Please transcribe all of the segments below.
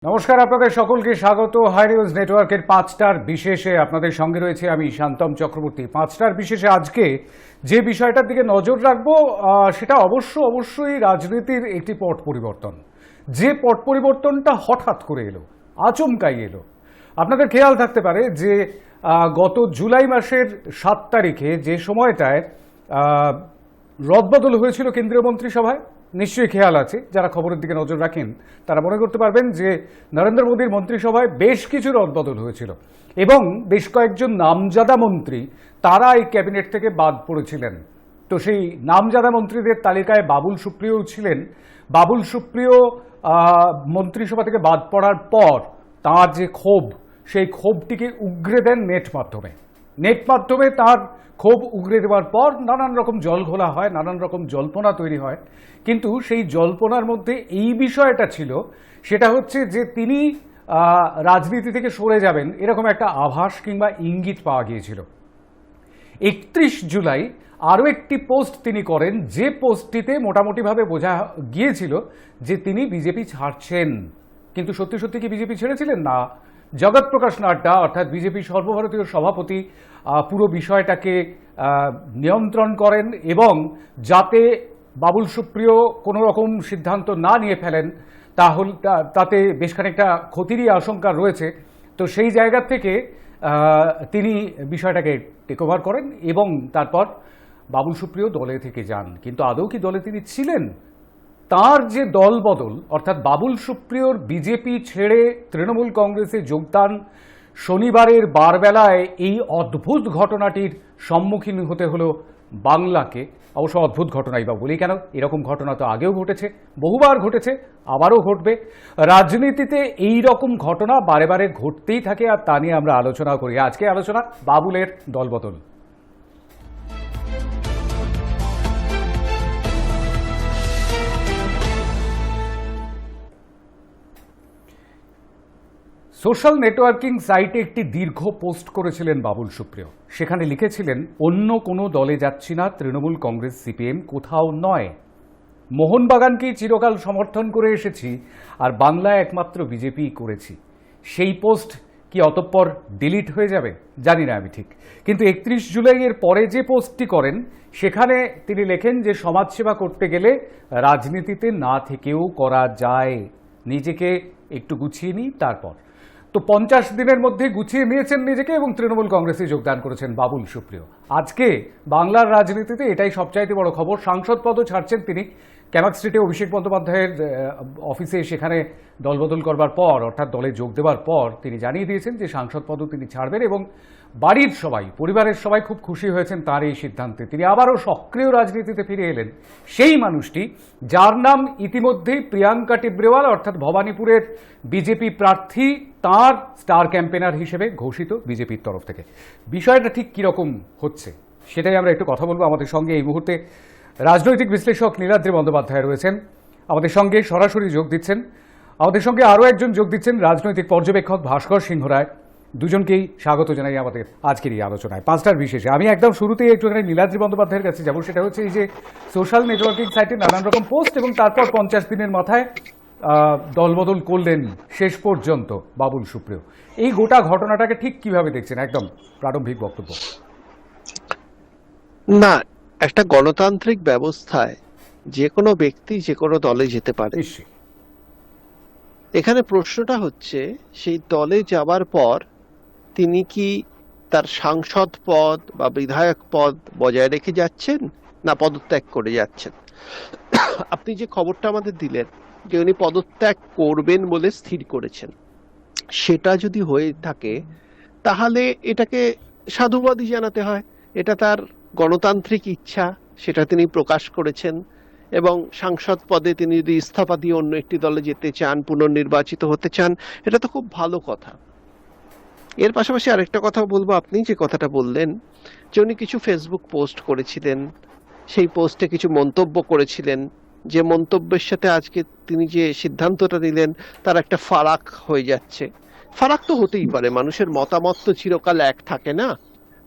নমস্কার, আপনাদের সকলকে স্বাগত। হাই নিউজ নেটওয়ার্কের পাঁচটার বিশেষে আপনাদের সঙ্গে রয়েছে আমি শান্তম চক্রবর্তী। পাঁচটার বিশেষে আজকে যে বিষয়টার দিকে নজর রাখবো সেটা অবশ্যই রাজনীতির একটি পট পরিবর্তন। যে পট পরিবর্তনটা হঠাৎ করে এলো, আচমকাই এলো। আপনাদের খেয়াল থাকতে পারে যে গত জুলাই মাসের 7 তারিখে যে সময়টায় রদবদল হয়েছিল কেন্দ্রীয় মন্ত্রিসভায়, নিশ্চয়ই খেয়াল আছে। যারা খবরের দিকে নজর রাখেন তারা মনে করতে পারবেন যে নরেন্দ্র মোদীর মন্ত্রিসভায় বেশ কিছু রদবদল হয়েছিল এবং বেশ কয়েকজন নামজাদা মন্ত্রী তারা এই ক্যাবিনেট থেকে বাদ পড়েছিলেন। তো সেই নামজাদা মন্ত্রীদের তালিকায় বাবুল সুপ্রিয়ও ছিলেন। বাবুল সুপ্রিয় মন্ত্রিসভা থেকে বাদ পড়ার পর তাঁর যে ক্ষোভ, সেই ক্ষোভটিকে উগরে দেন নেট মাধ্যমে তার ক্ষোভ উগরে দেওয়ার পর নানান রকম জল ঘোলা হয়, নানান রকম জল্পনা তৈরি হয়। কিন্তু সেই জল্পনার মধ্যে এই বিষয়টা ছিল, সেটা হচ্ছে যে তিনি রাজনীতি থেকে সরে যাবেন এরকম একটা আভাস কিংবা ইঙ্গিত পাওয়া গিয়েছিল। 31 জুলাই আরও একটি পোস্ট তিনি করেন, যে পোস্টটিতে মোটামুটিভাবে বোঝা গিয়েছিল যে তিনি বিজেপি ছাড়ছেন। কিন্তু সত্যি সত্যি কি বিজেপি ছেড়েছিলেন? না। জগৎ প্রকাশ নাড্ডা অর্থাৎ বিজেপি সর্বভারতীয় সভাপতি পুরো বিষয়টাকে নিয়ন্ত্রণ করেন এবং যাতে বাবুল সুপ্রিয় কোনো রকম সিদ্ধান্ত না নিয়ে ফেলেন তাহলে তাতে বেশ খানিকটা ক্ষতিরই আশঙ্কা রয়েছে। তো সেই জায়গা থেকে তিনি বিষয়টাকে টেক ওভার করেন এবং তারপর বাবুল সুপ্রিয় দলে থেকে যান। কিন্তু আদৌ কি দলে তিনি ছিলেন? তার যে দল বদল, অর্থাৎ বাবুল সুপ্রিয়র বিজেপি ছেড়ে তৃণমূল কংগ্রেসে যোগদান, শনিবারের বারবেলায় এই অদ্ভুত ঘটনাটির সম্মুখীন হতে হলো বাংলাকে। অবশ্য অদ্ভুত ঘটনাই বা বলি কেন, এরকম ঘটনা তো আগেও ঘটেছে, বহুবার ঘটেছে, আবারও ঘটবে। রাজনীতিতে এই রকম ঘটনা বারে বারে ঘটতেই থাকে আর তা নিয়ে আমরা আলোচনা করি। আজকে আলোচনা বাবুলের দলবদল। সোশ্যাল নেটওয়ার্কিং সাইটে একটি দীর্ঘ পোস্ট করেছিলেন বাবুল সুপ্রিয়। সেখানে লিখেছিলেন, অন্য কোনো দলে যাচ্ছি না, তৃণমূল কংগ্রেস সিপিএম কোথাও নয়, মোহনবাগানকেই চিরকাল সমর্থন করে এসেছি আর বাংলায় একমাত্র বিজেপি করেছি। সেই পোস্ট কি অতঃপর ডিলিট হয়ে যাবে জানি না আমি ঠিক, কিন্তু 31 জুলাইয়ের পরে যে পোস্টটি করেন সেখানে তিনি লেখেন যে সমাজসেবা করতে গেলে রাজনীতিতে না থেকেও করা যায়, নিজেকে একটু গুছিয়ে নিই তারপর। তো 50 দিনের মধ্যে গুছিয়ে নিয়েছেন নিজেকে এবং তৃণমূল কংগ্রেসে যোগদান করেছেন বাবুল সুপ্রিয়। আজকে বাংলার রাজনীতিতে এটাই সবচাইতে বড় খবর। সাংসদ পদও ছাড়ছেন তিনি। ক্যামাক স্ট্রিটে অভিষেক বন্দ্যোপাধ্যায়ের অফিসে সেখানে দলবদল করবার পর, অর্থাৎ দলে যোগ দেওয়ার পর তিনি জানিয়ে দিয়েছেন যে সাংসদ পদও তিনি ছাড়বেন এবং বাড়ির সবাই, পরিবারের সবাই খুব খুশি হয়েছেন তার এই সিদ্ধান্তে। তিনি আবারও সক্রিয় রাজনীতিতে ফিরে এলেন। সেই মানুষটি যার নাম ইতিমধ্যেই প্রিয়াঙ্কা টিব্রেওয়াল অর্থাৎ ভবানীপুরের বিজেপি প্রার্থী, তার স্টার ক্যাম্পেনার হিসেবে ঘোষিত বিজেপির তরফ থেকে। বিষয়টা ঠিক কীরকম হচ্ছে সেটাই আমরা একটু কথা বলবো। আমাদের সঙ্গে এই মুহূর্তে রাজনৈতিক বিশ্লেষক নীলাদ্রি বন্দ্যোপাধ্যায় রয়েছেন, আমাদের সঙ্গে সরাসরি যোগ দিচ্ছেন। আমাদের সঙ্গে আরও একজন যোগ দিচ্ছেন, রাজনৈতিক পর্যবেক্ষক ভাস্কর সিংহ রায়। দুজনকেই স্বাগত জানাই আমাদের আজকের এই আলোচনায় পাঁচটার বিশেষে। আমি একদম শুরুতেই একটুখানি নীলাদ্রি বন্দ্যোপাধ্যায়ের কাছে যাব। সেটা হচ্ছে এই যে সোশ্যাল নেটওয়ার্কিং সাইটে নানান রকম পোস্ট এবং তারপর 50 দিনের মাথায় দলবদল করলেন শেষ পর্যন্ত বাবুল সুপ্রিয়। এই গোটা ঘটনাটাকে ঠিক কিভাবে দেখছেন? একদম প্রারম্ভিক বক্তব্য। না, একটা গণতান্ত্রিক ব্যবস্থায় যে কোনো ব্যক্তি যে কোনো দলে যেতে পারে। এখানে প্রশ্নটা হচ্ছে, সেই দলে যাবার পর তিনি কি তার সাংসদ পদ বা বিধায়ক পদ বজায় রেখে যাচ্ছেন না পদত্যাগ করে যাচ্ছেন? আপনি যে খবরটা আমাদের দিলেন যে উনি পদত্যাগ করবেন বলে স্থির করেছেন, সেটা যদি হয়ে থাকে তাহলে এটাকে সাধুবাদই জানাতে হয়। এটা তার গণতান্ত্রিক ইচ্ছা, সেটা তিনি প্রকাশ করেছেন এবং সাংসদ পদে তিনি যদি ইস্তফা দিয়ে অন্য একটি দলে যেতে চান, পুনর্নির্বাচিত হতে চান, এটা তো খুব ভালো কথা। এর পাশাপাশি আরেকটা কথা বলবো, আপনি যে কথাটা বললেন যে উনি কিছু ফেসবুক পোস্ট করেছিলেন, সেই পোস্টে কিছু মন্তব্য করেছিলেন, যে মন্তব্যের সাথে আজকে তিনি যে সিদ্ধান্তটা নিলেন তার একটা ফারাক হয়ে যাচ্ছে। ফারাক তো হতেই পারে, মানুষের মতামত তো চিরকাল এক থাকে না।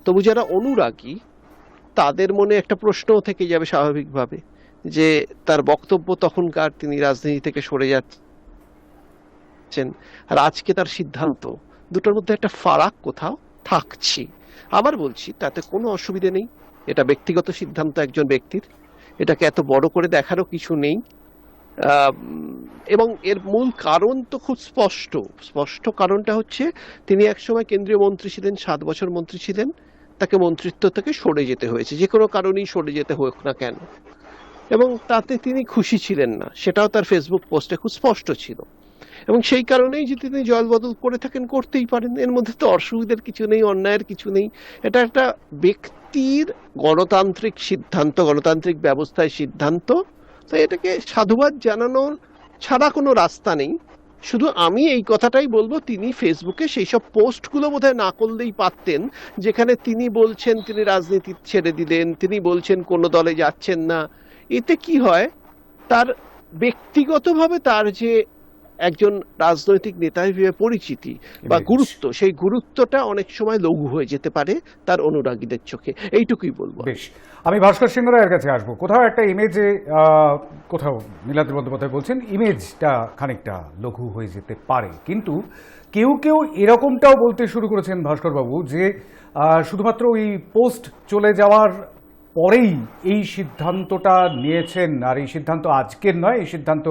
তবু যারা অনুরাগী তাদের মনে একটা প্রশ্নও থেকে যাবে স্বাভাবিকভাবে, যে তার বক্তব্য তখনকার তিনি রাজনীতি থেকে সরে যাচ্ছেন যাচ্ছেন আর আজকে তার সিদ্ধান্ত, দুটোর মধ্যে একটা ফারাক কোথাও থাকছে। আবার বলছি, তাতে কোনো অসুবিধে নেই, এটা ব্যক্তিগত সিদ্ধান্ত একজন ব্যক্তির, এটাকে এত বড় করে দেখারও কিছু নেই। এবং এর মূল কারণ তো খুব স্পষ্ট। স্পষ্ট কারণটা হচ্ছে, তিনি একসময় কেন্দ্রীয় মন্ত্রী ছিলেন, 7 বছর মন্ত্রী ছিলেন, তাকে মন্ত্রিত্ব থেকে সরে যেতে হয়েছে, যে কোনো কারণেই সরে যেতে হোক না কেন, এবং তাতে তিনি খুশি ছিলেন না, সেটাও তার ফেসবুক পোস্টে খুব স্পষ্ট ছিল। এবং সেই কারণেই যে তিনি জলবদল করে থাকেন, করতেই পারেন, এর মধ্যে তো অসুবিধার কিছু নেই, অন্যায়ের কিছু নেই। এটা একটা ব্যক্তির গণতান্ত্রিক সিদ্ধান্ত, গণতান্ত্রিক ব্যবস্থায় সিদ্ধান্ত। তো এটাকে সাধুবাদ জানানোর ছাড়া কোনো রাস্তা নেই। শুধু আমি এই কথাটাই বলবো, তিনি ফেসবুকে সেই সব পোস্টগুলো বোধহয় না করলেই পারতেন, যেখানে তিনি বলছেন তিনি রাজনীতি ছেড়ে দিলেন, তিনি বলছেন কোনো দলে যাচ্ছেন না। এতে কি হয়, তার ব্যক্তিগতভাবে তার যে একজন রাজনৈতিক নেতা হিসেবে পরিচিতি বা গুরুত্ব, সেই গুরুত্বটা অনেক সময় লঘু হয়ে যেতে পারে তার অনুরাগীদের চোখে। এইটুকুই বলবো। বেশ, আমি ভাস্কর সিংহ রায়ের কাছে আসবো। কোথাও একটা ইমেজে, কোথাও নীলাদ্রি বন্দ্যোপাধ্যায় বলছেন ইমেজটা খানিকটা লঘু হয়ে যেতে পারে, কিন্তু কেউ কেউ এরকমটাও বলতে শুরু করেছেন ভাস্করবাবু, যে শুধুমাত্র ওই পোস্ট চলে যাওয়ার পরেই এই সিদ্ধান্তটা নিয়েছেন, আর এই সিদ্ধান্ত আজকের নয়, এই সিদ্ধান্ত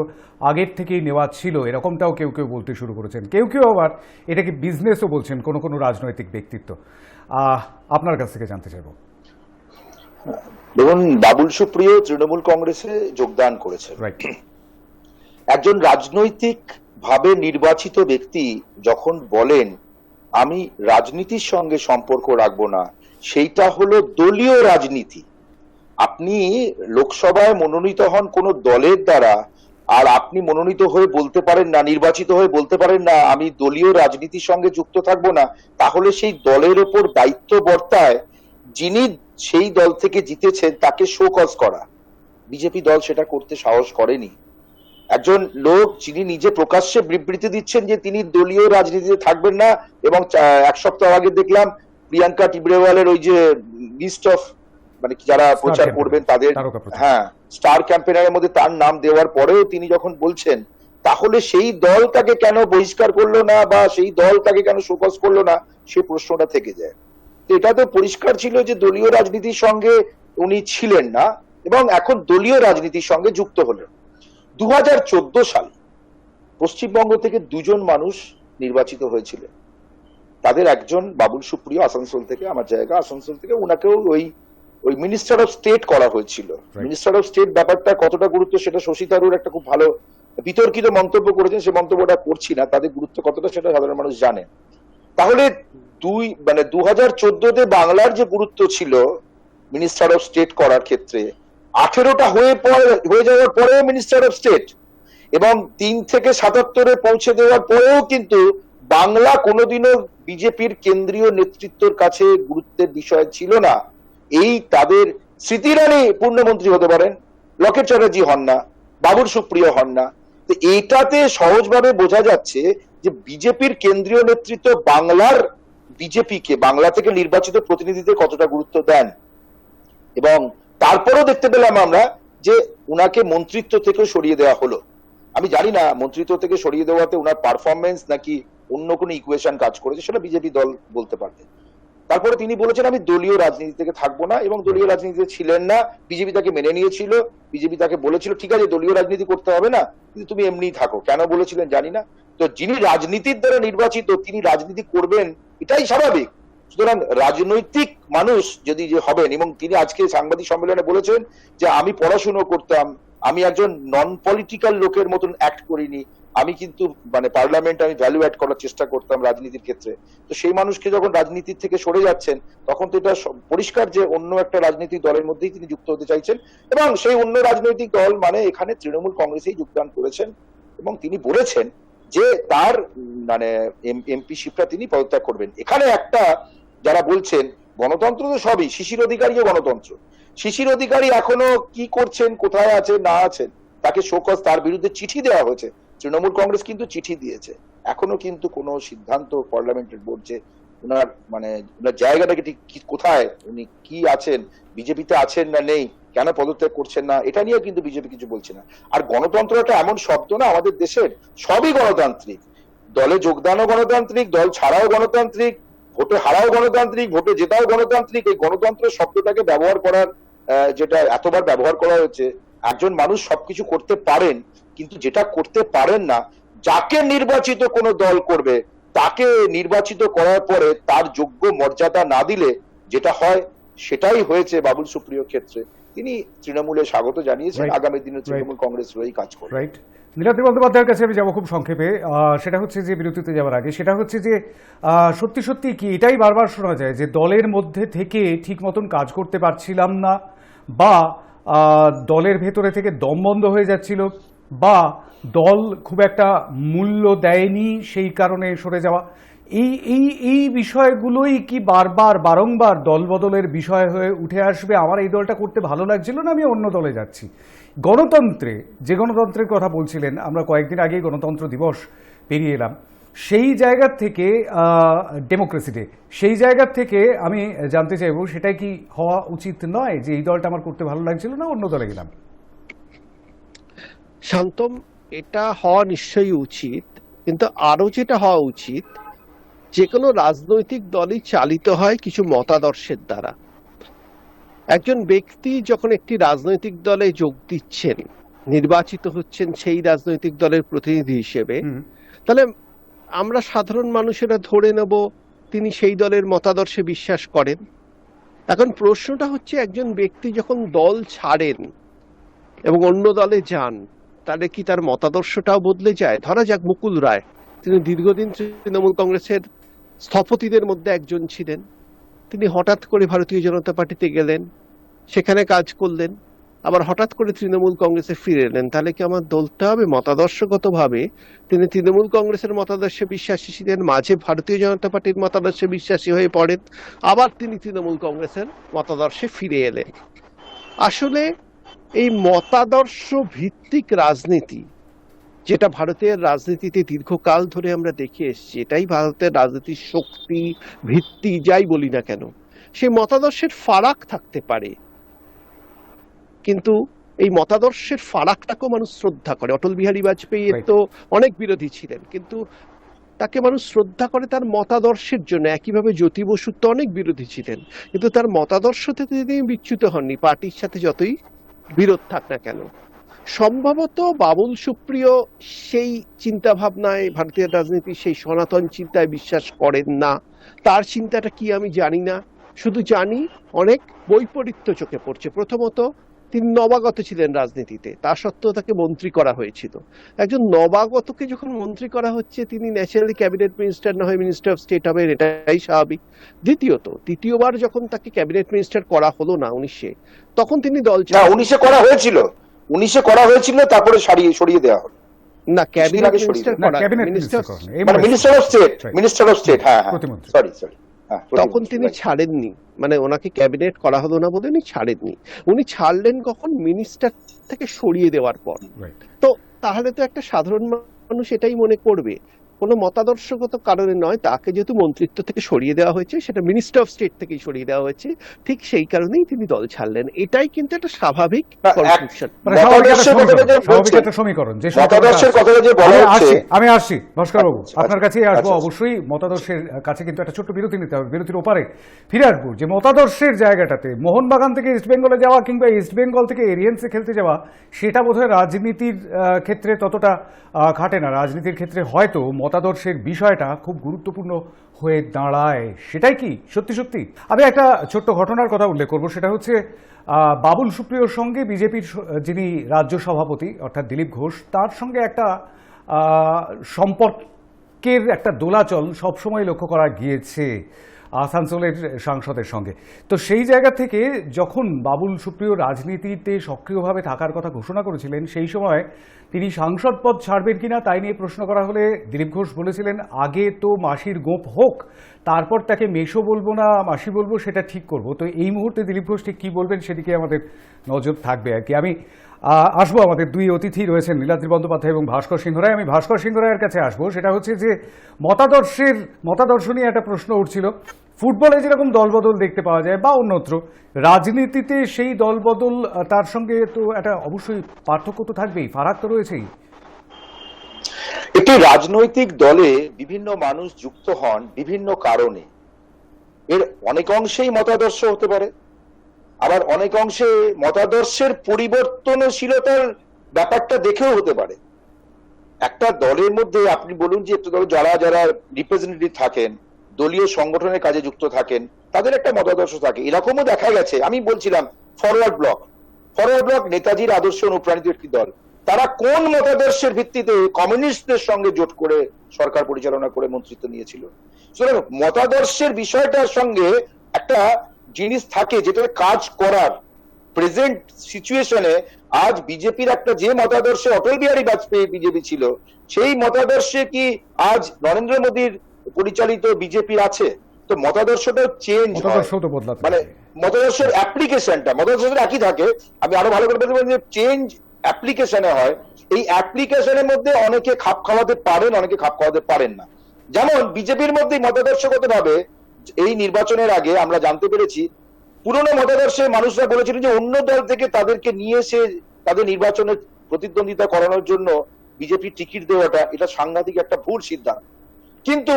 আগের থেকেই নেওয়া ছিল, এরকমটাও কেউ কেউ বলতে শুরু করেছেন। কেউ কেউ আবার এটাকে বিজনেসও বলছেন, কোনো কোনো রাজনৈতিক ব্যক্তিত্ব। আপনার কাছ থেকে জানতে চাইব। দেখুন, বাবুল সুপ্রিয় তৃণমূল কংগ্রেসে যোগদান করেছেন। একজন রাজনৈতিক ভাবে নির্বাচিত ব্যক্তি যখন বলেন আমি রাজনীতির সঙ্গে সম্পর্ক রাখবো না, সেইটা হলো দলীয় রাজনীতি। আপনি লোকসভায় মনোনীত হন কোন দলের দ্বারা, আর আপনি মনোনীত হয়ে বলতে পারেন না, নির্বাচিত হয়ে বলতে পারেন না আমি দলীয় রাজনীতির সঙ্গে যুক্ত থাকবো না, তাহলে সেই দলের ওপর দায়িত্ব বর্তায় যিনি সেই দল থেকে জিতেছেন তাকে শো কজ করা। বিজেপি দল সেটা করতে সাহস করেনি। একজন লোক যিনি নিজে প্রকাশ্যে বিবৃতি দিচ্ছেন যে তিনি দলীয় রাজনীতিতে থাকবেন না, এবং 1 সপ্তাহ আগে দেখলাম প্রিয়াঙ্কা টিবরেওয়ালের ওই যে লিস্ট অফ মানে যারা প্রচার করবেন তাদের, হ্যাঁ, স্টার ক্যাম্পেনারের মধ্যে তার নাম দেওয়ার পরেও তিনি যখন বলছেন, তাহলে সেই দল তাকে কেন বহিষ্কার করলো না বা সেই দল তাকে কেন শোকজ করলো না, সেই প্রশ্নটা থেকে যায়। তো এটা তো পরিষ্কার ছিল যে দলীয় রাজনীতির সঙ্গে উনি ছিলেন না এবং এখন দলীয় রাজনীতির সঙ্গে যুক্ত হলেন। 2014 সালে পশ্চিমবঙ্গ থেকে 2 জন মানুষ নির্বাচিত হয়েছিলেন। তাদের একজন বাবুল সুপ্রিয় আসানসোল থেকে, আমার জায়গা আসানসোল থেকে, উনাকেও ওই মিনিস্টার অফ স্টেট করা হয়েছিল। মিনিস্টার অফ স্টেট ব্যাপারটা কতটা গুরুত্ব সেটা শশী থারুর একটা খুব ভালো বিতর্কিত মন্তব্য করেছেন, সে মন্তব্যটা করছি না, তাদের গুরুত্ব কতটা সেটা সাধারণ মানুষ জানে। তাহলে 2014-তে বাংলার যে গুরুত্ব ছিল মিনিস্টার অফ স্টেট করার ক্ষেত্রে, 18টা হয়ে যাওয়ার পরেও মিনিস্টার অফ স্টেট, এবং 3 থেকে 77-এ পৌঁছে দেওয়ার পরেও কিন্তু বাংলা কোনোদিনও বিজেপির কেন্দ্রীয় নেতৃত্বের কাছে গুরুত্বের বিষয় ছিল না। এই তাদের স্মৃতিরানী পূর্ণমন্ত্রী হতে পারেন, লকেট চ্যাটার্জি হন না, বাবুল সুপ্রিয় হন না। তো এইটাতে সহজভাবে বোঝা যাচ্ছে যে বিজেপির কেন্দ্রীয় নেতৃত্ব বাংলার বিজেপিকে, বাংলা থেকে নির্বাচিত প্রতিনিধিদের কতটা গুরুত্ব দেন। এবং তারপরেও দেখতে পেলাম আমরা যে উনাকে মন্ত্রিত্ব থেকে সরিয়ে দেওয়া হলো। আমি জানি না মন্ত্রিত্ব থেকে সরিয়ে দেওয়াতে উনার পারফরমেন্স নাকি অন্য কোনো ইকুয়েশন কাজ করেছে, সেটা বিজেপি দল বলতে পারবে। তারপরে তিনি বলেছেন আমি দলীয় রাজনীতি থেকে থাকবো না, এবং দলীয় রাজনীতিতে ছিলেন না, বিজেপি তাকে মেনে নিয়েছিল। বিজেপি তাকে বলেছিল ঠিক আছে দলীয় রাজনীতি করতে হবে না, কিন্তু তুমি এমনিই থাকো। কেন বলেছিলেন জানি না। তো যিনি রাজনীতির দ্বারা নির্বাচিত তিনি রাজনীতি করবেন, এটাই স্বাভাবিক। সুতরাং রাজনৈতিক মানুষ যদি যে হবেন, এবং তিনি আজকে সাংবাদিক সম্মেলনে বলেছেন যে আমি পড়াশুনো করতাম, আমি একজন নন পলিটিক্যাল লোকের মতন অ্যাক্ট করিনি, আমি কিন্তু মানে পার্লামেন্টে আমি ভ্যালু অ্যাড করার চেষ্টা করতাম রাজনীতির ক্ষেত্রে। তো সেই মানুষকে যখন রাজনীতির থেকে সরে যাচ্ছেন, তখন তো এটা পরিষ্কার যে অন্য একটা রাজনৈতিক দলের মধ্যেই তিনি যুক্ত হতে চাইছেন, এবং সেই অন্য রাজনৈতিক দল মানে এখানে তৃণমূল কংগ্রেসেই যোগদান করেছেন। এবং তিনি বলেছেন যে তার মানে এমপিশিপটা তিনি পদত্যাগ করবেন। এখানে একটা যারা বলছেন গণতন্ত্র তো সবই, শিশির অধিকারীও গণতন্ত্র। শিশির অধিকারী এখনো কি করছেন, কোথায় আছেন না আছেন, তাকে শোকজ, তার বিরুদ্ধে চিঠি দেওয়া হয়েছে। তৃণমূল কংগ্রেস কিন্তু চিঠি দিয়েছে, এখনো কিন্তু কোনো সিদ্ধান্ত পার্লামেন্টের বোর্ড যে ওনার মানে ওনার জায়গাটাকে ঠিক কোথায়, উনি কি আছেন, বিজেপিতে আছেন না নেই, কেন পদত্যাগ করছেন না, এটা নিয়ে কিন্তু বিজেপি কিছু বলছে না। আর গণতন্ত্র একটা এমন শব্দ না আমাদের দেশের, সবই গণতান্ত্রিক। দলে যোগদানও গণতান্ত্রিক, দল ছাড়াও গণতান্ত্রিক, ভোটে হারাও গণতান্ত্রিক, ভোটে জেতাও গণতান্ত্রিক। এই গণতন্ত্র শব্দটাকে ব্যবহার করার যেটা এতবার ব্যবহার করা হয়েছে, একজন মানুষ সবকিছু করতে পারেন, কিন্তু যেটা করতে পারেন না, যাকে নির্বাচিত কোনো দল করবে তাকে নির্বাচিত করার পরে তার যোগ্য মর্যাদা না দিলে যেটা হয় সেটাই হয়েছে বাবুল সুপ্রিয়র ক্ষেত্রে। তিনি তৃণমূলে স্বাগত জানিয়েছেন, Right. আগামী দিনে তৃণমূল কংগ্রেস হয়েই কাজ করবে। রাইট। নীলাদ্রি বন্দ্যোপাধ্যায়ের কাছে আমি যাবো খুব সংক্ষেপে। সেটা হচ্ছে যে বিরতিতে যাওয়ার আগে, সেটা হচ্ছে যে সত্যি সত্যি কি এটাই বারবার শোনা যায় যে দলের মধ্যে থেকে ঠিক মতন কাজ করতে পারছিলাম না, বা দলের ভেতরে থেকে দম বন্ধ হয়ে যাচ্ছিল, বা দল খুব একটা মূল্য দেয়নি সেই কারণে সরে যাওয়া, এই এই এই বিষয়গুলোই কি বারংবার দল বদলের বিষয় হয়ে উঠে আসবে? আমার এই দলটা করতে ভালো লাগছিল না, আমি অন্য দলে যাচ্ছি। গণতন্ত্রে, যে গণতন্ত্রের কথা বলছিলেন, আমরা কয়েকদিন আগেই গণতন্ত্র দিবস পেরিয়ে এলাম, সেই জায়গা থেকে ডেমোক্রেসি ডে, সেই জায়গা থেকে আমি জানতে চাইবো সেটাই কি হওয়া উচিত নয় যে এই দলটা আমার করতে ভালো লাগছিল না, অন্য দলে গেলাম? শান্তম, এটা হওয়া নিশ্চয়ই উচিত, কিন্তু আরো যেটা হওয়া উচিত, যে কোনো রাজনৈতিক দলই চালিত হয় কিছু মতাদর্শের দ্বারা। একজন ব্যক্তি যখন একটি রাজনৈতিক দলে যোগ দিচ্ছেন, নির্বাচিত হচ্ছেন সেই রাজনৈতিক দলের প্রতিনিধি হিসেবে, তাহলে আমরা সাধারণ মানুষেরা ধরে নেব তিনি সেই দলের মতাদর্শে বিশ্বাস করেন। এখন প্রশ্নটা হচ্ছে, একজন ব্যক্তি যখন দল ছাড়েন এবং অন্য দলে যান, তাহলে কি তার মতাদর্শটাও বদলে যায়? ধরা যাক মুকুল রায়, তিনি দীর্ঘদিন তৃণমূল কংগ্রেসের স্থপতিদের মধ্যে একজন ছিলেন। তিনি হঠাৎ করে ভারতীয় জনতা পার্টিতে গেলেন, সেখানে কাজ করলেন, আবার হঠাৎ করে তৃণমূল কংগ্রেসে ফিরে এলেন। তাহলে কি আমার দলতে হবে? মতাদর্শগতভাবে তিনি তৃণমূল কংগ্রেসের মতাদর্শে বিশ্বাসী ছিলেন, মাঝে ভারতীয় জনতা পার্টির মতাদর্শে বিশ্বাসী হয়ে পড়েন, আবার তিনি তৃণমূল কংগ্রেসের মতাদর্শে ফিরে এলেন। আসলে এই মতাদর্শ ভিত্তিক রাজনীতি, যেটা ভারতের রাজনীতিতে দীর্ঘকাল ধরে আমরা দেখে এসেছি, এটাই ভারতের রাজনীতির শক্তি, ভিত্তি, যাই বলি না কেন। সেই মতাদর্শের ফারাক থাকতে পারে, কিন্তু এই মতাদর্শের ফারাকটাকেও মানুষ শ্রদ্ধা করে। অটল বিহারী বাজপেয়ী তো অনেক বিরোধী ছিলেন, কিন্তু তাকে মানুষ শ্রদ্ধা করে তার মতাদর্শের জন্য। একইভাবে জ্যোতি বসুর তো অনেক বিরোধী ছিলেন, কিন্তু তার মতাদর্শ থেকে তিনি বিচ্যুত হননি, পার্টির সাথে যতই বিরোধ থাক না কেন। সম্ভবত বাবুল সুপ্রিয় সেই চিন্তা ভাবনায়, ভারতীয় রাজনীতির সেই সনাতন চিন্তায় বিশ্বাস করেন না। তার চিন্তাটা কি আমি জানি না, শুধু জানি অনেক বৈপরীত্য চোখে পড়ছে। প্রথমত, তিনি নবাগত ছিলেন রাজনীতিতে, তা সত্ত্বেও তাকে মন্ত্রী করা হয়েছিল। একজন নবাগতকে যখন মন্ত্রী করা হচ্ছে, তিনি ন্যাচারালি ক্যাবিনেট মিনিস্টার না হয়ে মিনিস্টার অফ স্টেট হবেন, এটাই স্বাভাবিক। দ্বিতীয়ত, তৃতীয়বার যখন তাকে ক্যাবিনেট মিনিস্টার করা হলো না 19-এ, তখন তিনি দল না, 19-এ করা হয়েছিল, 19-এ করা হয়েছিল, তারপরে সরিয়ে দেওয়া হলো। না, ক্যাবিনেট মিনিস্টার করা, মিনিস্টার অফ স্টেট, হ্যাঁ, সরি, তখন তিনি ছাড়েননি, মানে ওনাকে ক্যাবিনেট করা হলো না বলে উনি ছাড়েননি। উনি ছাড়লেন কখন? মিনিস্টার থেকে সরিয়ে দেওয়ার পর। তো তাহলে তো একটা সাধারণ মানুষ এটাই মনে করবে, কোনো মতাদর্শগত কারণে নয়, তাকে যেহেতু মন্ত্রিত্ব থেকে সরিয়ে দেওয়া হয়েছে, সেটা মিনিস্টার অফ স্টেট থেকেই সরিয়ে দেওয়া হয়েছে, ঠিক সেই কারণেই তিনি দল ছাড়লেন। এটাই কিন্তু একটা স্বাভাবিক কনক্লুশন, সমীকরণ। আমি আসছি ভাস্কর বাবু, আপনার কাছে আসবো অবশ্যই। মতাদর্শের কাছে কিন্তু একটা ছোট্ট বিরতি নিতে হবে, বিরতির ওপারে ফিরে আসবো। যে মতাদর্শের জায়গাটাতে মোহনবাগান থেকে ইস্ট বেঙ্গলে যাওয়া কিংবা ইস্ট বেঙ্গল থেকে এরিয়েন্সে খেলতে যাওয়া, সেটা বোধহয় রাজনীতির ক্ষেত্রে ততটা খাটে না। রাজনীতির ক্ষেত্রে হয়তো মতাদর্শের বিষয়টা খুব গুরুত্বপূর্ণ হয়ে দাঁড়ায়। সেটাই কি সত্যি? আমি একটা ছোট্ট ঘটনার কথা উল্লেখ করবো, সেটা হচ্ছে বাবুল সুপ্রিয়র সঙ্গে বিজেপির যিনি রাজ্য সভাপতি অর্থাৎ দিলীপ ঘোষ, তার সঙ্গে একটা সম্পর্কের একটা দোলাচল সবসময় লক্ষ্য করা গিয়েছে আসানসোলের সাংসদের সঙ্গে। তো সেই জায়গা থেকে যখন বাবুল সুপ্রিয় রাজনীতিতে সক্রিয়ভাবে থাকার কথা ঘোষণা করেছিলেন, সেই সময় তিনি সাংসদ পদ ছাড়বেন কিনা তাই নিয়ে প্রশ্ন করা হলে দিলীপ ঘোষ বলেছিলেন, আগে তো মাসির গোপ হোক, তারপর তাকে মেশো বলবো না মাসি বলবো, সেটা ঠিক করব। তো এই মুহূর্তে দিলীপ ঘোষ ঠিক কী বলবেন সেদিকে আমাদের নজর থাকবে আর কি। আমি আসবো, আমাদের দুই অতিথি রয়েছেন নীলাদ্রি বন্দ্যোপাধ্যায় এবং ভাস্কর সিংহ রায়। আমি ভাস্কর সিংহ রায়ের কাছে আসবো। সেটা হচ্ছে যে মতাদর্শ নিয়ে একটা প্রশ্ন উঠছিল। ফুটবলে যেরকম দলবদল দেখতে পাওয়া যায় বা অন্যত্র, রাজনীতিতে সেই দলবদল, তার সঙ্গে তো একটা অবশ্যই পার্থক্য তো থাকবেই, ফারাক তো রয়েছেই। একটি রাজনৈতিক দলে বিভিন্ন মানুষ যুক্ত হন বিভিন্ন কারণে। এর অনেক অংশেই মতাদর্শ হতে পারে, আবার অনেক অংশে মতাদর্শের পরিবর্তনশীলতার ব্যাপারটা দেখেও হতে পারে। একটা দলের মধ্যে আপনি বলুন যে একটা দলে যারা যারা রিপ্রেজেন্টেটিভ থাকেন, দলীয় সংগঠনের কাজে যুক্ত থাকেন, তাদের একটা মতাদর্শ থাকে। এরকমও দেখা গেছে, আমি বলছিলাম ফরওয়ার্ড ব্লক নেতাজির আদর্শে অনুপ্রাণিত একটি দল। তারা কোন মতাদর্শের ভিত্তিতে কমিউনিস্টদের সঙ্গে জোট করে সরকার পরিচালনা করে মন্ত্রিত্ব নিয়েছিল? সুতরাং মতাদর্শের বিষয়টার সঙ্গে একটা জিনিস থাকে যেটা কাজ করার। প্রেজেন্ট সিচুয়েশনে আজ বিজেপির একটা যে মতাদর্শে অটল বিহারী বাজপেয়ী বিজেপি ছিল, সেই মতাদর্শে কি আজ নরেন্দ্র মোদীর পরিচালিত বিজেপির আছে? তো মতাদর্শটা চেঞ্জ হয়, মতাদর্শ তো বদলাতে মানে পারে। মতাদর্শের অ্যাপ্লিকেশনটা মতাদর্শটা একই থাকে। আমি আরো ভালো করে বলতে পারি যে চেঞ্জ অ্যাপ্লিকেশনে হয়। এই অ্যাপ্লিকেশনের মধ্যে অনেকে খাপ খাওয়াতে পারেন, অনেকে খাপ খাওয়াতে পারেন না। যেমন বিজেপির মধ্যে মতাদর্শগত ভাবে এই নির্বাচনের আগে আমরা জানতে পেরেছি পুরনো মতাদর্শের মানুষরা বলেছিলেন যে অন্য দল থেকে তাদেরকে নিয়ে এসে তাদের নির্বাচনের প্রতিদ্বন্দ্বিতা করানোর জন্য বিজেপি টিকিট দেওয়াটা এটা সাংঘাতিক একটা ভুল সিদ্ধান্ত। কিন্তু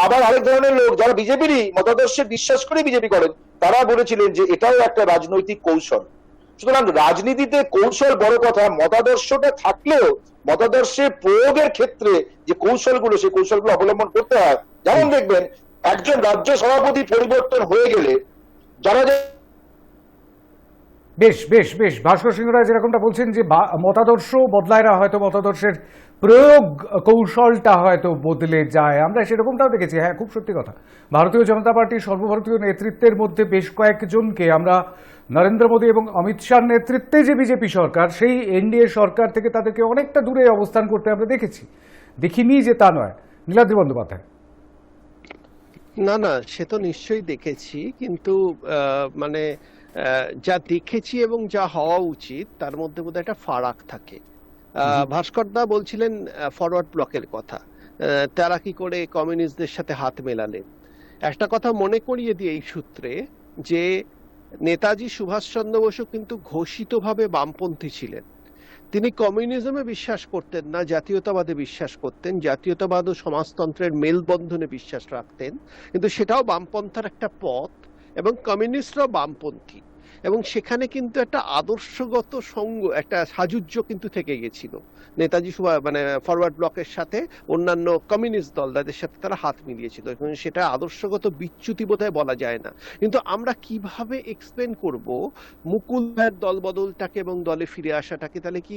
আবার আরেক ধরনের লোক যারা বিজেপিরই মতাদর্শে বিশ্বাস করে বিজেপি করেন, তারা বলেছিলেন যে এটাও একটা রাজনৈতিক কৌশল। সুতরাং রাজনীতিতে কৌশল বড় কথা, মতাদর্শটা থাকলেও মতাদর্শের প্রয়োগের ক্ষেত্রে যে কৌশলগুলো, সেই কৌশলগুলো অবলম্বন করতে হয়। যেমন দেখবেন একজন রাজ্য সভাপতি পরিবর্তন হয়ে গেলে যারা বেশ বেশ বেশ ভাস্কর সিংহ রায় যেরকমটা বলছেন যে মতাদর্শ বদলায় না, হয়তো মতাদর্শের প্রয়োগ কৌশলটা হয়তো বদলে যায়, আমরা সেরকমটাও দেখেছি। হ্যাঁ, খুব সত্যি কথা। ভারতীয় জনতা পার্টির সর্বভারতীয় নেতৃত্বের মধ্যে বেশ কয়েকজনকে আমরা নরেন্দ্র মোদী এবং অমিত শাহর নেতৃত্বে যে বিজেপি সরকার, সেই এনডিএ সরকার থেকে তাদেরকে অনেকটা দূরে অবস্থান করতে আমরা দেখেছি। দেখিনি যে তা নয়। নীলাদ্রি বন্দ্যোপাধ্যায়। না না, সে তো নিশ্চয়ই দেখেছি, কিন্তু মানে যা দেখেছি এবং যা হওয়া উচিত তার মধ্যে বোধহয় একটা ফারাক থাকে। ভাস্কর দা বলছিলেন ফরওয়ার্ড ব্লকের কথা, তারা কি করে কমিউনিস্টদের সাথে হাত মেলালেন। একটা কথা মনে করিয়ে দিয়ে এই সূত্রে যে নেতাজি সুভাষচন্দ্র বসু কিন্তু ঘোষিতভাবে বামপন্থী ছিলেন। তিনি কমিউনিজমে বিশ্বাস করতেন না, জাতীয়তাবাদে বিশ্বাস করতেন, জাতীয়তাবাদ ও সমাজতন্ত্রের মেলবন্ধনে বিশ্বাস রাখতেন, কিন্তু সেটাও বামপন্থার একটা পথ, এবং কমিউনিস্টরাও বামপন্থী, এবং সেখানে কিন্তু একটা আদর্শগত সঙ্গ, একটা সাযুজ্য কিন্তু থেকে গেছিল নেতাজি মানে ফরওয়ার্ড ব্লকের সাথে অন্যান্য কমিউনিস্ট দল তাদের সাথে তারা হাত মিলিয়েছিল, এবং সেটা আদর্শগত বিচ্যুতি বোধহয় বলা যায় না। কিন্তু আমরা কিভাবে এক্সপ্লেন করব মুকুল রায়ের দল বদলটাকে এবং দলে ফিরে আসাটাকে? তাহলে কি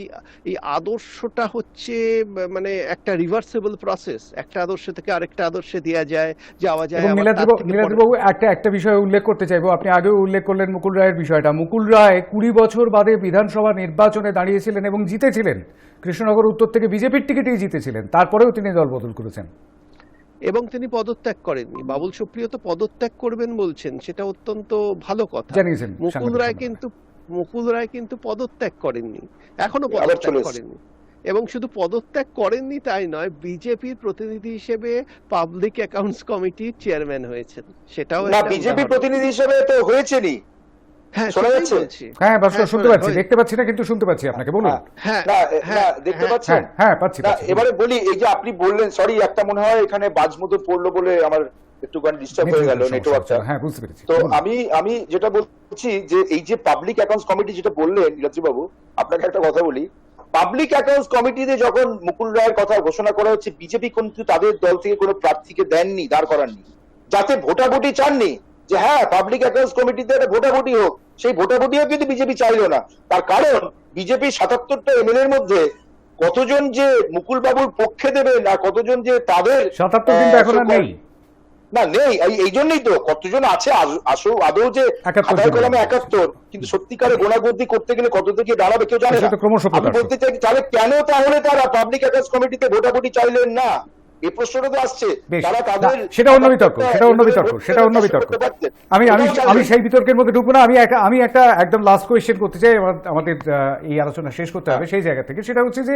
এই আদর্শটা হচ্ছে মানে একটা রিভার্সেবল প্রসেস, একটা আদর্শ থেকে আরেকটা আদর্শে যাওয়া যায়? নীলাদ্রিবাবু, একটা বিষয় উল্লেখ করতে চাইবো। আপনি আগেও উল্লেখ করলেন মুকুল রায়ের বিষয়টা। মুকুল রায় 20 বছর বাদে বিধানসভা নির্বাচনে দাঁড়িয়েছিলেন এবং জিতেছিলেন। কৃষ্ণনগর উত্তর থেকে বিজেপির টিকিটেই জিতেছিলেন, তারপরেও তিনি দল বদল করেছেন এবং তিনি পদত্যাগ করেননি। বাবুল সুপ্রিয় তো পদত্যাগ করবেন বলছেন, সেটা অত্যন্ত ভালো কথা। জানিয়েছেন। মুকুল রায় কিন্তু পদত্যাগ করেননি, এখনো পদত্যাগ করেননি। এবং শুধু পদত্যাগ করেননি তাই নয়, বিজেপির প্রতিনিধি হিসেবে পাবলিক অ্যাকাউন্টস কমিটির চেয়ারম্যান হয়েছেন। সেটাও না, বিজেপি প্রতিনিধি হিসেবে তো হয়েছেনই। হ্যাঁ, শোনা যাচ্ছে? হ্যাঁ ভাস্কর, শুনতে পাচ্ছি, দেখতে পাচ্ছি না, কিন্তু শুনতে পাচ্ছি আপনাকে। বলুন। দেখতে পাচ্ছেন? হ্যাঁ পাচ্ছি। এবারে বলি, এই যে আপনি বললেন, সরি একটা মনে হয় এখানে বাজ মতো পড়লো বলে আমার একটুখানি ডিস্টার্ব হয়ে গেল নেটওয়ার্কটা। হ্যাঁ, বুঝতে পেরেছি। তো আমি যেটা বলছি যে এই যে পাবলিক অ্যাকাউন্টস কমিটি যেটা বললেন নীলাদ্রি বাবু, আপনাকে একটা কথা বলি। পাবলিক অ্যাকাউন্টস কমিটিতে যখন মুকুল রায়ের কথা ঘোষণা করা হচ্ছে, বিজেপি কিন্তু তাদের দল থেকে কোনো প্রার্থীকে দেননি, দাঁড় করাননি, যাতে ভোটাভুটি চাননি যে হ্যাঁ পাবলিক অ্যাকাউন্টস কমিটিতে একটা ভোটাভুটি হোক। সেই ভোটাভুটিও কিন্তু বিজেপি চাইলো না। তার কারণ বিজেপি 77টা এমএলএ এর মধ্যে কতজন যে মুকুল বাবুর পক্ষে দেবেন আর কতজন যে তাদের 77 কিন্তু এখন আর নেই। না, নেই। এই জন্যই তো কতজন আছে আদৌ যে খাতায় কলমে 71, কিন্তু সত্যিকারে গোনাগুনতি করতে গেলে কত থেকে দাঁড়াবে কেউ জানে না। আমি বলতে চাই তাহলে কেন তাহলে তারা পাবলিক অ্যাকাউন্টস কমিটিতে ভোটাভুটি চাইলেন না? এই প্রশ্নটা তো আসছে। তারা তাদের সেটা অন্য বিতর্ক। আমি সেই বিতর্কের মধ্যে ঢুকবো না। আমি একটা একদম লাস্ট কোয়েশ্চেন করতে চাই, আমাদের এই আলোচনা শেষ করতে হবে সেই জায়গা থেকে। সেটা হচ্ছে যে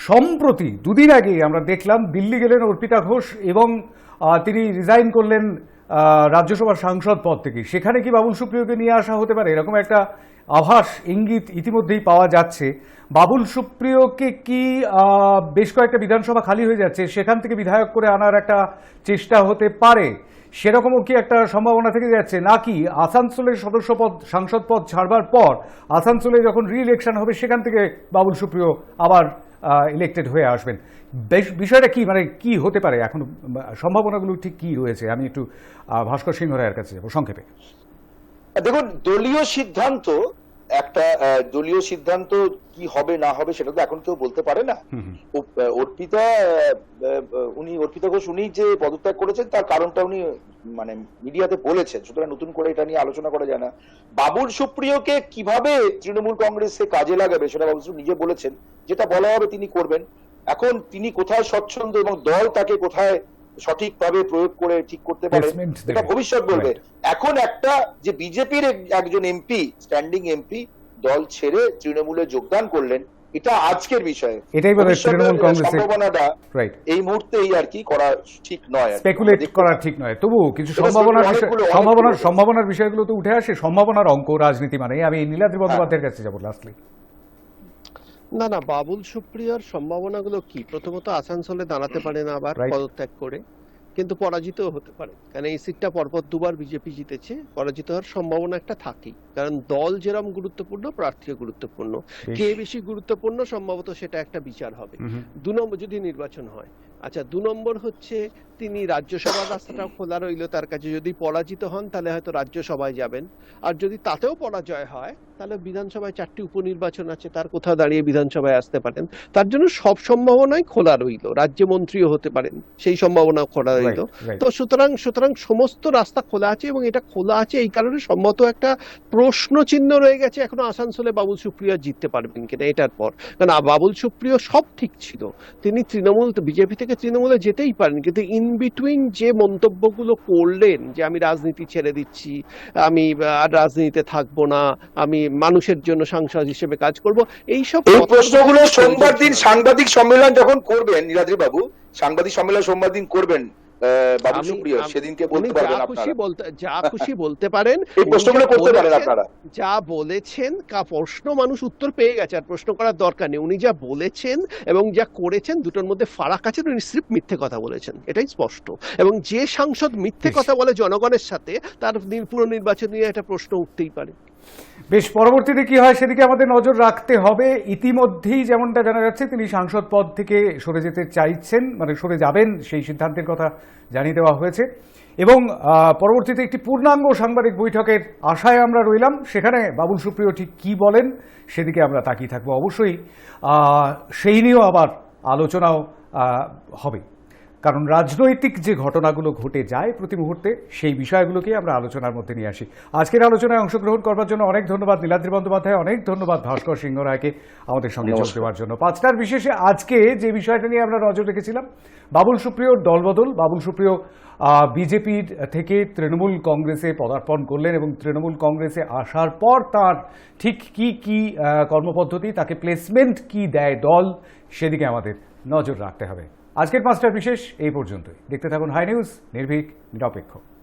সম্প্রতি 2 দিন আগে আমরা দেখলাম দিল্লি গেলেন অর্পিতা ঘোষ এবং তিনি রিজাইন করলেন রাজ্যসভার সাংসদ পদ থেকে, সেখানে কি বাবুল সুপ্রিয়কে নিয়ে আসা হতে পারে? এরকম একটা আভাস, ইঙ্গিত ইতিমধ্যেই পাওয়া যাচ্ছে। বাবুল সুপ্রিয়কে কি বেশ কয়েকটা বিধানসভা খালি হয়ে যাচ্ছে, সেখান থেকে বিধায়ক করে আনার একটা চেষ্টা হতে পারে, সেরকমও কি একটা সম্ভাবনা থেকে যাচ্ছে? নাকি আসানসোলের সদস্য পদ, সাংসদ পদ ছাড়বার পর আসানসোলে যখন রি-ইলেকশন হবে সেখান থেকে বাবুল সুপ্রিয় আবার ইলেক্টেড হয়ে আসবেন? বিষয়টা কি, মানে কি হতে পারে এখন, সম্ভাবনাগুলো ঠিক কি রয়েছে? আমি একটু ভাস্কর সিংহ রায়ের কাছে যাবো সংক্ষেপে। দেখুন, দলীয় সিদ্ধান্ত কি হবে না হবে সেটা তো এখন কেউ বলতে পারে না। অর্পিতা ঘোষ উনি যে পদত্যাগ করেছেন তার কারণটা উনি মানে মিডিয়াতে বলেছেন, সুতরাং নতুন করে এটা নিয়ে আলোচনা করা যায় না। বাবুল সুপ্রিয়কে কিভাবে তৃণমূল কংগ্রেসে কাজে লাগাবে সেটা বাবুল সুপ্রিয় নিজে বলেছেন, যেটা বলা হবে তিনি করবেন। এখন তিনি কোথায় স্বচ্ছন্দ এবং দল তাকে কোথায় সঠিকভাবে প্রয়োগ করে ঠিক করতে পারে এটা ভবিষ্যৎ বলবে। এখন একটা যে বিজেপির একজন এমপি, স্ট্যান্ডিং এমপি দল ছেড়ে তৃণমূলে যোগদান করলেন, এটা আজকের বিষয়। এটাই বলে তৃণমূল কংগ্রেসের সম্ভাবনাটা এই মুহূর্তেই আর কি করা ঠিক নয়, স্পেকুলেট করা ঠিক নয়। তবু কিছু সম্ভাবনার বিষয়গুলো তো উঠে আসে, সম্ভাবনার অঙ্ক রাজনীতি মানে। আমি নীলাদ্রি বন্দ্যোপাধ্যায়ের কাছে যাবো লাস্টলি। না, বাবুল সুপ্রিয়র সম্ভাবনাগুলো কি? প্রথমত আসানসোলে দাঁড়াতে পারেন আবার পদত্যাগ করে, কিন্তু পরাজিত হতে পারে, কারণ এই সিটটা পরপর দুবার বিজেপি জিতেছে। পরাজিত হওয়ার সম্ভাবনা একটা থাকেই, কারণ দল যেরকম গুরুত্বপূর্ণ, প্রার্থীও গুরুত্বপূর্ণ। কে বেশি গুরুত্বপূর্ণ সম্ভবত সেটা একটা বিচার হবে 2 নম্বর যদি নির্বাচন হয়। আচ্ছা, 2 নম্বর হচ্ছে তিনি রাজ্যসভার রাস্তাটাও খোলা রইল তার কাছে। যদি পরাজিত হন তাহলে হয়তো রাজ্যসভায় যাবেন, আর যদি তাতেও পরাজয় হয় তাহলে বিধানসভায় 4টি উপনির্বাচন আছে, তার কোথাও দাঁড়িয়ে বিধানসভায় আসতে পারেন। তার জন্য সব সম্ভাবনাই খোলা রইল। রাজ্যমন্ত্রীও হতে পারেন, সেই সম্ভাবনাও খোলা রইল। তো সুতরাং সমস্ত রাস্তা খোলা আছে, এবং এটা খোলা আছে এই কারণে সম্ভবত একটা প্রশ্ন চিহ্ন রয়ে গেছে এখনো আসানসোলে বাবুল সুপ্রিয় জিততে পারবেন কিনা এটার পর। কারণ বাবুল সুপ্রিয় সব ঠিক ছিল, তিনি বিজেপি থেকে তৃণমূলে যেতেই পারেন, কিন্তু ইন বিটুইন যে মন্তব্যগুলো করলেন যে আমি রাজনীতি ছেড়ে দিচ্ছি, আমি আর রাজনীতিতে থাকবো না, আমি মানুষের জন্য সাংসদ হিসেবে কাজ করব, এই প্রশ্নগুলো সোমবার দিন সাংবাদিক সম্মেলন যখন করবেন, নীলাদ্রি বাবু সাংবাদিক সম্মেলন সোমবার দিন করবেন বাবুল সুপ্রিয়, সেদিনকে বলতে পারবেন আপনারা, যা খুশি বলতে পারেন। এই প্রশ্নগুলো করতে পারেন আপনারা। যা বলেছেন প্রশ্ন মানুষ উত্তর পেয়ে গেছে, আর প্রশ্ন করার দরকার নেই। উনি যা বলেছেন এবং যা করেছেন দুটোর মধ্যে ফারাক আছে। উনি স্রেফ মিথ্যে কথা বলেছেন, এটাই স্পষ্ট। এবং যে সাংসদ মিথ্যে কথা বলে জনগণের সাথে, তার পুনর্নির্বাচন নিয়ে একটা প্রশ্ন উঠতেই পারে। বেশ, পরবর্তীতে কি হয় সেদিকে আমাদের নজর রাখতে হবে। ইতিমধ্যেই যেমনটা জানা যাচ্ছে তিনি সাংসদ পদ থেকে সরে যেতে চাইছেন, মানে সরে যাবেন, সেই সিদ্ধান্তের কথা জানিয়ে দেওয়া হয়েছে। এবং পরবর্তীতে একটি পূর্ণাঙ্গ সাংবাদিক বৈঠকের আশায় আমরা রইলাম। সেখানে বাবুল সুপ্রিয় ঠিক কী বলেন সেদিকে আমরা তাকিয়ে থাকবো। অবশ্যই সেই নিয়েও আবার আলোচনাও হবে, কারণ রাজনৈতিক যে ঘটনাগুলো ঘটে যায় প্রতি মুহূর্তে, সেই বিষয়গুলোকে আমরা আলোচনার মধ্যে নিয়ে আসি। আজকের আলোচনায় অংশগ্রহণ করবার জন্য অনেক ধন্যবাদ নীলাদ্রি বন্দ্যোপাধ্যায়, অনেক ধন্যবাদ ভাস্কর সিংহ রায়কে আমাদের সঙ্গে যোগ দেওয়ার জন্য। 5টার বিশেষে আজকে যে বিষয়টা নিয়ে আমরা নজর রেখেছিলাম, বাবুল সুপ্রিয়র দলবদল। বাবুল সুপ্রিয় বিজেপির থেকে তৃণমূল কংগ্রেসে পদার্পণ করলেন, এবং তৃণমূল কংগ্রেসে আসার পর তার ঠিক কি কর্মপদ্ধতি, তাকে প্লেসমেন্ট কি দেয় দল, সেদিকে আমাদের নজর রাখতে হবে। আজকের 5টার বিশেষ এই পর্যন্তই। দেখতে থাকুন হাই নিউজ, নির্ভীক, নিরপেক্ষ।